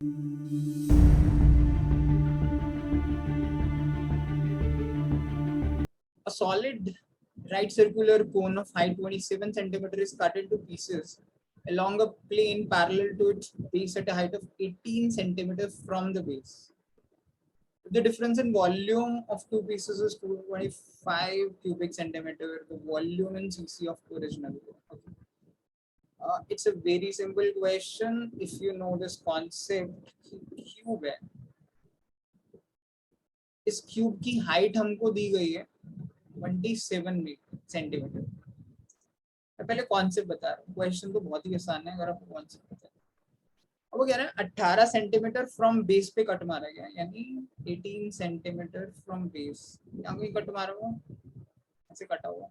A solid right circular cone of height 27 centimeter is cut into pieces along a plane parallel to its base at a height of 18 centimeters from the base. The difference in volume of two pieces is 225 cubic centimeter. The volume in cc of the original. Okay. It's a very simple question. If you know this concept, cube है, इस cube की height हमको दी गई है 27 centimetre. मैं पहले concept बता रहा हूँ, क्वेश्चन तो बहुत ही आसान है अगर आपको कॉन्सेप्ट पता है. अब वो कह रहे हैं 18 सेंटीमीटर फ्रॉम बेस पे कट मारा गया, यानी 18 सेंटीमीटर फ्रॉम बेस. यहाँ कोई कट मारा हुआ, ऐसे कटा हुआ,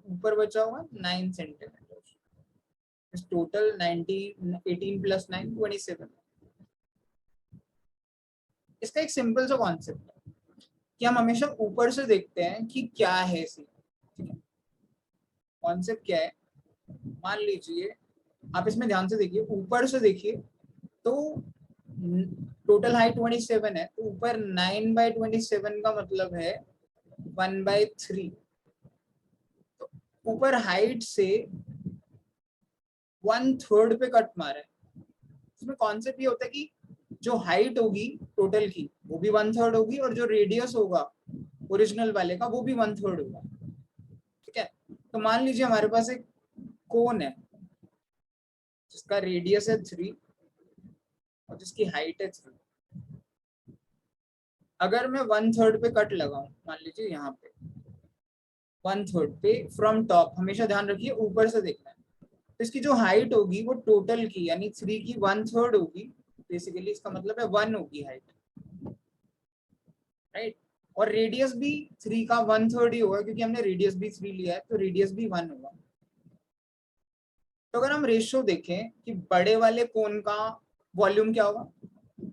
ऊपर बचा हुआ 9 सेंटीमीटर. Total 19, 18 plus 9 27. इसका एक सिंपल सा कॉन्सेप्ट है कि हम हमेशा ऊपर से देखते हैं कि क्या है सी. ठीक है, कॉन्सेप्ट क्या है, मान लीजिए आप इसमें ध्यान से देखिए, ऊपर से देखिए तो टोटल हाइट 27 है, तो ऊपर 9/27 का मतलब है 1/3. तो ऊपर हाइट से 1/3 पे कट मारा है. इसमें कॉन्सेप्ट ये होता है कि जो हाइट होगी टोटल की वो भी 1/3 होगी, और जो रेडियस होगा ओरिजिनल वाले का वो भी 1/3 होगा. ठीक है, तो मान लीजिए हमारे पास एक कोन है जिसका रेडियस है 3 और जिसकी हाइट है 3. अगर मैं 1/3 पे कट लगाऊं, मान लीजिए यहाँ पे 1/3 पे फ्रॉम टॉप, हमेशा ध्यान रखिए ऊपर से देखना है, तो इसकी जो हाइट होगी वो टोटल की यानी 3 की 1/3 होगी. बेसिकली इसका मतलब है 1 होगी हाइट, राइट. और रेडियस भी 3 का 1/3 ही होगा क्योंकि हमने रेडियस भी 3 लिया है, तो रेडियस भी 1 होगा. तो अगर हम रेशियो देखें कि बड़े वाले कोन का वॉल्यूम क्या होगा,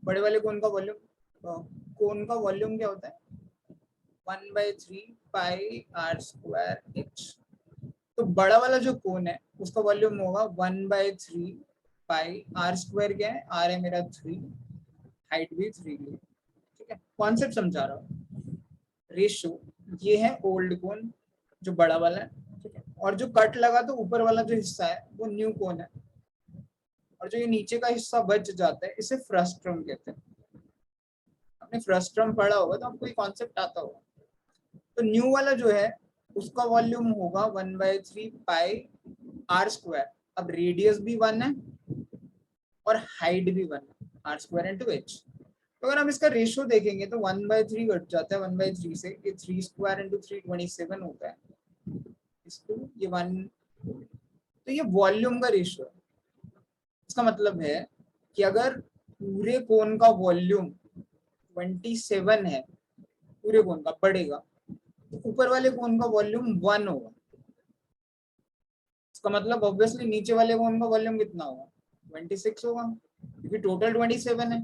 बड़े वाले कोन का वॉल्यूम, कोन का वॉल्यूम क्या होता है 1/3 पाई आर स्क्वायर एच. तो बड़ा वाला जो कोन है उसका वॉल्यूम होगा 1/3 पाई आर स्क्वायर. क्या है, आर है मेरा 3, हाइट भी 3 ली. ठीक है, कॉन्सेप्ट समझा रहा हूँ. रेशियो ये है ओल्ड कोन जो बड़ा वाला है. ठीक है, और जो कट लगा तो ऊपर वाला जो हिस्सा है वो न्यू कोन है, और जो ये नीचे का हिस्सा बच जाता है इसे फ्रस्ट्रम कहते हैं. आपने फ्रस्ट्रम पढ़ा होगा तो आपको ये कॉन्सेप्ट आता होगा. तो न्यू वाला जो है उसका वॉल्यूम होगा 1/3 पाई आर स्क्वायर. अब रेडियस भी 1 है और हाइट भी 1 है, आर स्क्वायर इंटू एच. तो अगर हम इसका रेशियो देखेंगे तो 1/3 कट जाता है 1/3 से, ये 3 स्क्वायर इंटू 3 27 होता है, इसको ये 1. तो ये वॉल्यूम का रेशियो है. इसका मतलब है कि अगर पूरे कोन का वॉल्यूम 27 है, पूरे कोन का बढ़ेगा, तो ऊपर वाले कोन का वॉल्यूम 1 होगा. इसका मतलब ऑब्वियसली नीचे वाले कोन का वॉल्यूम कितना होगा 26 होगा, क्योंकि टोटल 27 है,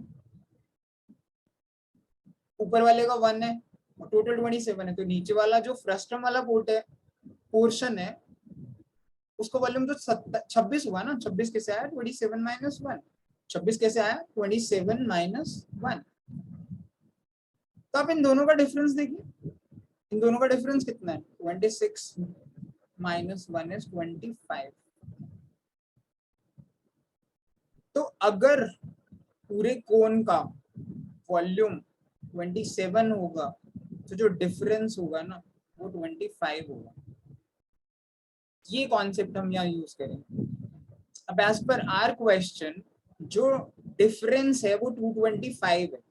ऊपर वाले का 1 है और टोटल 27 है. तो नीचे वाला जो फ्रस्ट्रम वाला पोर्शन है उसका वॉल्यूम तो 26 हुआ ना. 26 कैसे आया 27 माइनस 1, 26 कैसे आया 27 माइनस 1. तो आप इन दोनों का डिफरेंस देखिए, इन दोनों का डिफरेंस कितना है 26 माइनस 1 इज 25. तो अगर पूरे कोन का वॉल्यूम 27 होगा तो जो डिफरेंस होगा ना वो 25 होगा. ये कॉन्सेप्ट हम यहाँ यूज करेंगे. अब एज पर आर क्वेश्चन जो डिफरेंस है वो 225 है.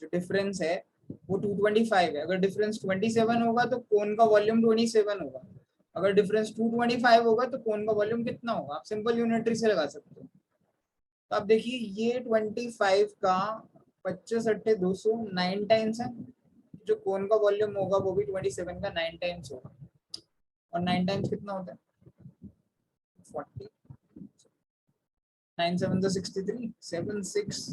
जो डिफरेंस है वो 225 है. अगर डिफरेंस 27 होगा तो कोन का वॉल्यूम 27 होगा. अगर डिफरेंस 225 होगा तो कोन का वॉल्यूम कितना होगा, आप सिंपल यूनिटरी से लगा सकते हो. तो आप देखिए ये 25 का 25 अट्ठे 200 9 टाइम्स है. जो कोन का वॉल्यूम होगा वो भी 27 का 9 टाइम्स होगा. और 9 टाइम्स कितना होता है 40, 9 7 63, 7 6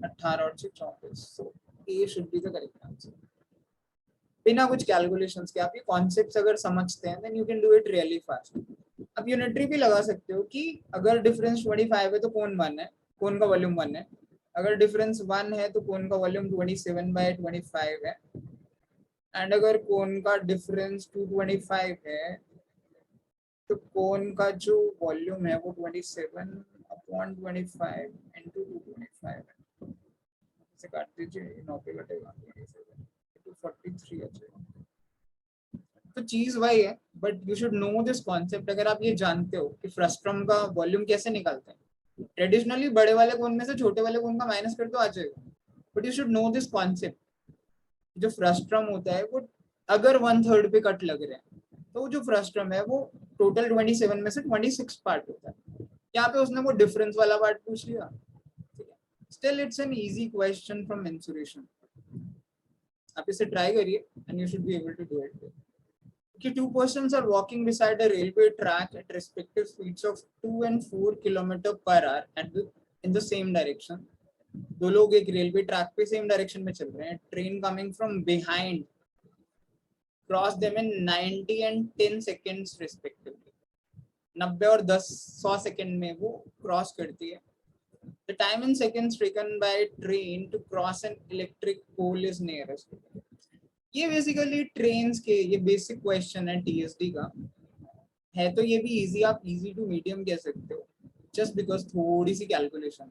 18 और 6 34. So A should be the correct answer. बिना कुछ कैलकुलेशंस के आप ये कॉन्सेप्ट्स अगर समझते हैं then you can do it really fast. अब आप यूनिटरी भी लगा सकते हो कि अगर डिफरेंस 25 है तो कोन 1 है, कोन का वॉल्यूम 1 है। अगर डिफरेंस 1 है तो कोन का वॉल्यूम 27/25 है। एंड अगर कोन का डिफरेंस 225 है तो कोन का जो वॉल्यूम है वो 27/25 इंटू 225 है। इसे काट दीजिए, 9 पे कटेगा, 27 243 आ जाएगा। तो चीज वही है, but you should know this concept. अगर आप ये जानते हो कि फ्रस्ट्रम का वॉल्यूम कैसे निकालते हैं, ट्रेडिशनली बड़े वाले कोन में से छोटे वाले कोन का माइनस कर तो आ जाएगा, but you should know this concept. जो फ्रस्ट्रम होता है वो अगर 1/3 पे कट लग रहे हैं तो जो फ्रस्ट्रम है वो टोटल 27 में से 26 पार्ट होता है। यहाँ पे उसने वो डिफरेंस वाला पार्ट पूछ लिया। Still it's an easy question from mensuration. आप इसे ट्राई करिए and you should be able to do it. कि two persons are walking beside a railway track at respective speeds of 2 and 4 km/h in the same direction. दो लोग एक railway track पे same direction में चल रहे हैं। Train coming from behind cross them in 90 and 10 seconds respectively. 90 और 100 second में वो क्रॉस करती है। The time in seconds taken by train to cross an electric pole is nearest. ये बेसिकली ट्रेन्स के ये बेसिक क्वेश्चन है टीएसडी का है। तो ये भी इजी, आप इजी टू मीडियम कह सकते हो जस्ट बिकॉज थोड़ी सी कैलकुलेशन है।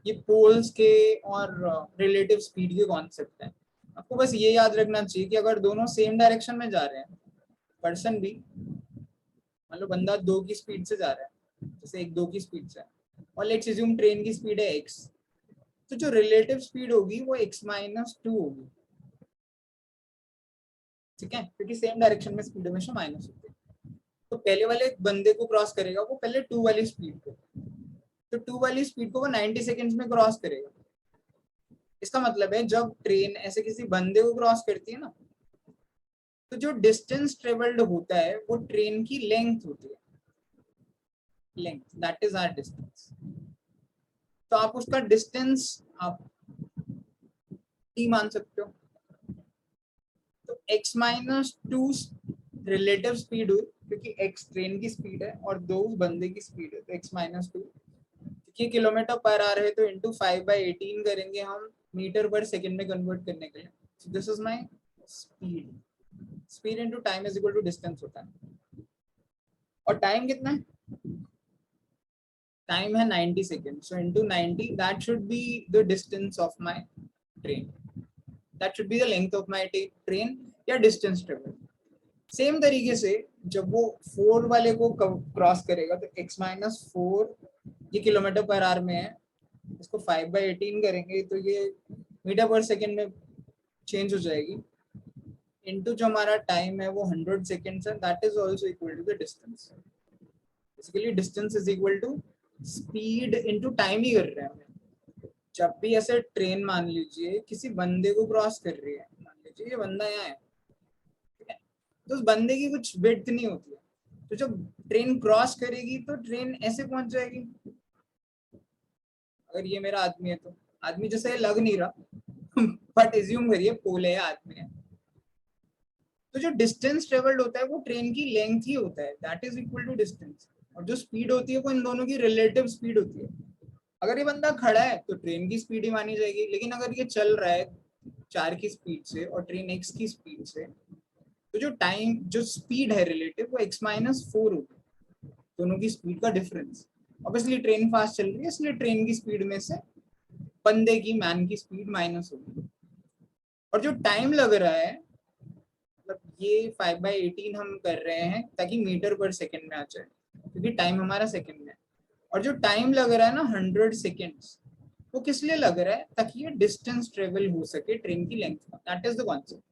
ये पोल्स के और रिलेटिव स्पीड के कॉन्सेप्ट है। आपको बस ये याद रखना चाहिए कि अगर दोनों सेम डायरेक्शन में जा रहे हैं, पर्सन भी मान लो बंदा 2 की स्पीड से जा रहा है, जैसे 1 2 की स्पीड से, और लेट्स अज्यूम ट्रेन की स्पीड है x, तो जो रिलेटिव स्पीड होगी वो x-2 होगी। ठीक है, क्योंकि सेम डायरेक्शन में स्पीड हमेशा माइनस होती है। तो पहले वाले बंदे को क्रॉस करेगा वो पहले 2 वाली स्पीड को, तो 2 वाली स्पीड को वो 90 सेकंड्स में क्रॉस करेगा। इसका मतलब है जब ट्रेन ऐसे किसी बंदे को क्रॉस करती है ना, तो जो डिस्टेंस ट्रेवल्ड होता है वो ट्रेन की लेंथ होती है। Length, that is our distance. तो आप उसका डिस्टेंस आप t मान सकते हो। तो x-2 रिलेटिव स्पीड हुई क्योंकि x ट्रेन की स्पीड है और 2 उस बंदे की स्पीड है, तो x-2 क्योंकि km/h है तो इंटू 5/18 करेंगे हम मीटर पर सेकंड में कन्वर्ट करने के लिए। So this is my speed. Speed into time is equal to distance होता है। और टाइम कितना है? टाइम है 90 second. So into 90 that should be the distance of my train, that should be the length of my train या distance travel. Same तरीके से जब वो 4 वाले को क्रॉस करेगा तो x-4 ये km/h में है, इसको 5/18 करेंगे तो ये मीटर पर सेकंड में चेंज हो जाएगी। इनटू जो हमारा टाइम है वो 100 सेकंड्स है, that is also equal to the distance. Basically distance is equal to speed into time ही कर रहे हैं। जब भी ऐसे ट्रेन मान लीजिए किसी बंदे को क्रॉस कर रही है, मान लीजिए ये बंदा यहाँ है, तो उस बंदे की कुछ विड्थ नहीं होती है, तो जब ट्रेन क्रॉस करेगी तो ट्रेन ऐसे पहुंच जाएगी। अगर ये मेरा आदमी है तो आदमी जैसे लग नहीं रहा बट एज्यूम करिए पोल है, आदमी है, तो जो डिस्टेंस ट्रेवल्ड होता है वो ट्रेन की लेंथ ही होता है, that is equal to distance. और जो स्पीड होती है वो इन दोनों की रिलेटिव स्पीड होती है। अगर ये बंदा खड़ा है तो ट्रेन की स्पीड ही मानी जाएगी, लेकिन अगर ये चल रहा है 4 की स्पीड से और ट्रेन x की स्पीड से, तो जो टाइम जो स्पीड है रिलेटिव वो x-4 होगी, दोनों की स्पीड का डिफरेंस। ऑब्वियसली ट्रेन फास्ट चल रही है इसलिए ट्रेन की स्पीड में से बंदे की मैन की स्पीड माइनस होगी। और जो टाइम लग रहा है, मतलब ये 5/18 हम कर रहे हैं ताकि मीटर पर सेकंड में आ जाए, क्योंकि टाइम हमारा सेकंड में है। और जो टाइम लग रहा है ना 100 सेकेंड्स, वो किस लिए लग रहा है? ताकि ये डिस्टेंस ट्रेवल हो सके ट्रेन की लेंथ का, दैट इज द कॉन्सेप्ट।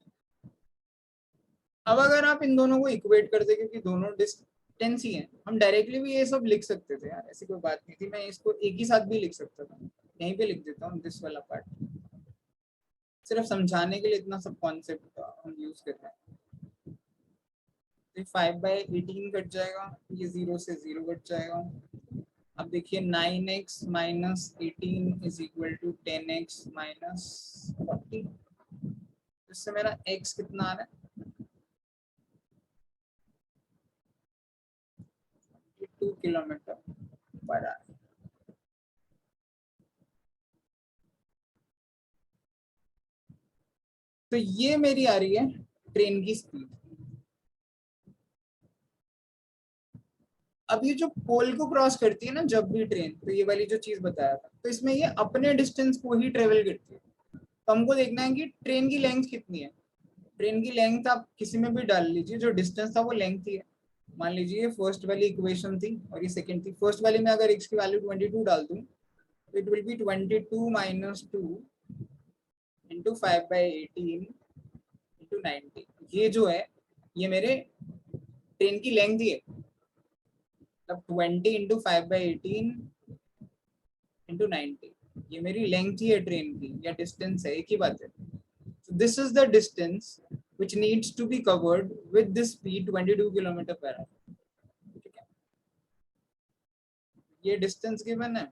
अब अगर आप इन दोनों को इक्वेट कर दे, क्योंकि दोनों डिस्टेंस ही हैं, हम डायरेक्टली भी ये सब लिख सकते थे यार, ऐसी कोई बात नहीं थी। मैं इसको एक ही साथ भी लिख सकता था, यहीं पे लिख देता हूँ दिस वाला पार्ट, सिर्फ समझाने के लिए इतना सब कॉन्सेप्ट हम यूज कर रहे हैं। तो 5/18 कट जाएगा, ये 0 से 0 कट जाएगा। अब देखिए 9x - 18 is equal to 10x - 40। इससे मेरा x कितना आ रहा है? 22 किलोमीटर पर आवर। तो ये मेरी आ रही है ट्रेन की स्पीड। अब ये जो पोल को क्रॉस करती है ना जब भी ट्रेन, तो ये वाली जो चीज बताया था, तो इसमें ये अपने डिस्टेंस को ही ट्रेवल करती है। तो हमको देखना है कि ट्रेन की लेंथ कितनी है। ट्रेन की लेंथ आप किसी में भी डाल लीजिए, जो डिस्टेंस था वो लेंथ ही है। मान लीजिए फर्स्ट वाली इक्वेशन थी और ये सेकंड थी। फर्स्ट वाली में अगर x की वैल्यू 22 डाल दूं तो it will be 22 minus 2 into 5/18 into 90। ये जो है ये मेरे ट्रेन की लेंथ ही है। अब 20 इंटू 5/18 इंटू 90 ये मेरी लेंथ ही है ट्रेन की, या डिस्टेंस है, एक ही बात है। So this is the distance which needs to be covered with this speed 22 kilometre per hour. ठीक है, ये डिस्टेंस गिवन है,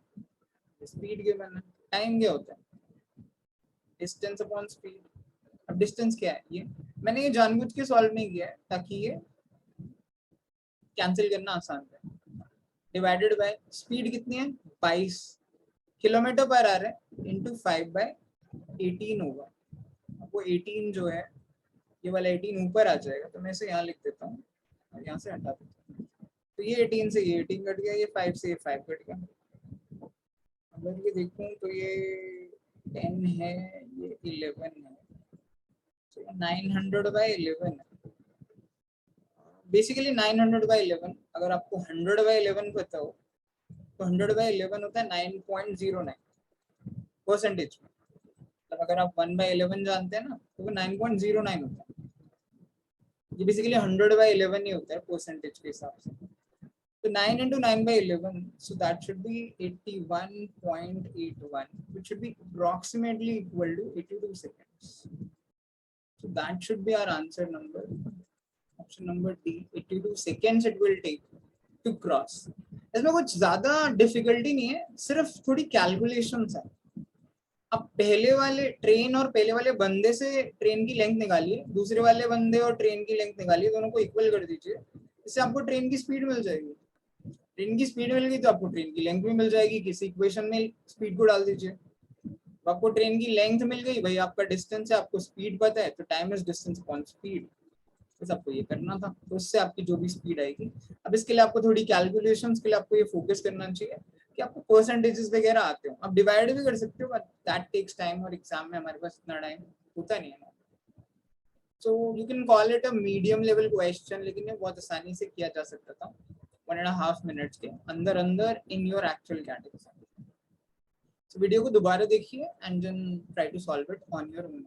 स्पीड गिवन है, टाइम क्या होता है, डिस्टेंस अपॉन स्पीड। अब डिस्टेंस क्या है, ये मैंने ये जानबूझ के सॉल्व नहीं किया है ताकि ये कैंसिल करना आसान है। डिवाइडेड बाय स्पीड कितनी है 22 किलोमीटर पर आवर है, इंटू 5/18 होगा। वो 18 जो है ये वाला 18 ऊपर आ जाएगा, तो मैं इसे यहाँ लिख देता हूँ और यहाँ से हटा देता हूँ। तो ये 18 से ये 18 कट गया, ये 5 से ये 5 कट गया। अगर ये देखूं तो ये 10 है, ये 11 है, तो 900/11 है। बेसिकली 900/11, अगर आपको 100/11 पता हो तो 100/11 होता है 9.09 परसेंटेज में। मतलब अगर आप 1/11 जानते हैं ना तो वो 9.09 होता है। ये बेसिकली 100/11 ही होता है परसेंटेज के हिसाब से। तो 9 into 9/11, so that should be 81.81, which should be approximately equal to 82 seconds. So that should be our answer number. Option number D, 82 seconds it will take to cross. इसमें कुछ ज्यादा डिफिकल्टी नहीं है, सिर्फ थोड़ी कैलकुलेशंस है। अब पहले वाले ट्रेन और पहले वाले बंदे से ट्रेन की लेंथ निकालिए, दूसरे वाले बंदे और ट्रेन की लेंथ निकालिए, दोनों को इक्वल कर दीजिए, इससे आपको ट्रेन की स्पीड मिल जाएगी। ट्रेन की स्पीड मिल गई तो आपको ट्रेन की लेंथ भी मिल जाएगी, किसी इक्वेशन में स्पीड को डाल दीजिए। तो आपको ट्रेन की लेंथ मिल गई, भाई आपका डिस्टेंस है, आपको स्पीड पता है, तो time is distance upon speed, बस आपको ये करना था। तो उससे आपकी जो भी स्पीड आएगी। अब इसके लिए आपको थोड़ी कैलकुलेशंस के लिए आपको ये फोकस करना चाहिए कि आपको परसेंटेजेस वगैरह आते हो, आप डिवाइड भी कर सकते हो, बट दैट टेक्स टाइम, और एग्जाम में हमारे पास इतना टाइम होता नहीं है। So you can call it a medium level question, लेकिन ये बहुत आसानी से किया जा सकता था 1.5 मिनट्स के अंदर अंदर in your actual category. Video को दोबारा देखिए and then try to solve it on your own.